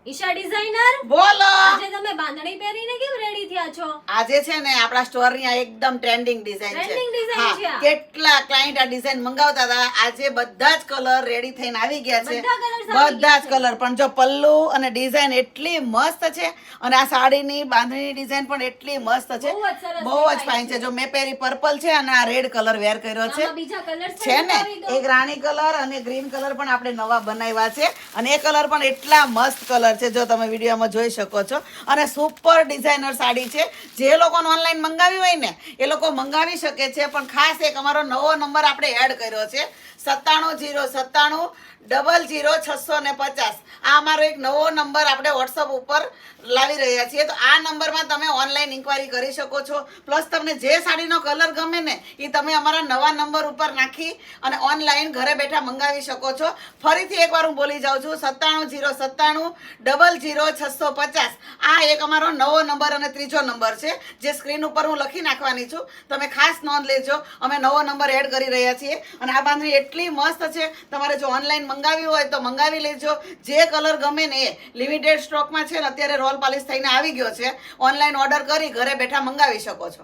Isha designer બોલો. આજે તમે બાંધણી પહેરીને કેમ રેડી થયા છો? આજે છે ને આપણા સ્ટોર ની આ એકદમ ટ્રેન્ડિંગ ડિઝાઇન છે. Trending design છે આ. કેટલા ક્લાયન્ટ આ ડિઝાઇન મંગાવતા હતા, આજે બધા જ કલર રેડી થઈને આવી ગયા છે. બધા colours આવી બધા જ ગયા છે. કલર પણ જો પલ્લુ અને ડિઝાઇન એટલી મસ્ત છે અને આ સાડીની બાંધણીની ડિઝાઇન પણ એટલી મસ્ત છે. બહુ જ સરસ બહુ જ દેખાય ફાઇન છે. છે. જો મેં પહેરી પર્પલ છે અને આ રેડ કલર વેર કર્યો છે. આમાં બીજા colours છે પણ ને બતાવી દો. એક રાણી કલર અને ગ્રીન કલર પણ આપણે નવા બનાવ્યા છે અને એ કલર પણ એટલા મસ્ત કલર છે, જો તમે વિડીયોમાં જોઈ શકો છો. અને સુપર ડિઝાઇનર સાડી છે. જે લોકોને ઓનલાઈન મંગાવી હોય ને એ લોકો મંગાવી શકે છે, પણ ખાસ એક અમારો નવો નંબર આપણે એડ કર્યો છે 9707900650. આ અમારો એક નવો નંબર આપણે વોટ્સઅપ ઉપર લાવી રહ્યા છીએ. તો આ નંબરમાં તમે ઓનલાઈન ઇન્ક્વાયરી કરી શકો છો. પ્લસ તમને જે સાડીનો કલર ગમે ને એ તમે અમારા નવા નંબર ઉપર નાખી અને ઓનલાઈન ઘરે બેઠા મંગાવી શકો છો. ફરીથી એકવાર હું બોલી જાઉં છું 9707900650. આ એક અમારો નવો નંબર અને ત્રીજો નંબર છે, જે સ્ક્રીન ઉપર હું લખી નાખવાની છું. તમે ખાસ નોંધ લેજો, અમે નવો નંબર એડ કરી રહ્યા છીએ. અને આ બાંધણી એટલી મસ્ત છે, તમારે જો ઓનલાઈન મંગાવી હોય તો મંગાવી લેજો. જે કલર ગમે ને એ લિમિટેડ સ્ટોકમાં છે ને અત્યારે રોલ પાલિશ થઈને આવી ગયો છે. ઓનલાઈન ઓર્ડર કરી ઘરે બેઠા મંગાવી શકો છો.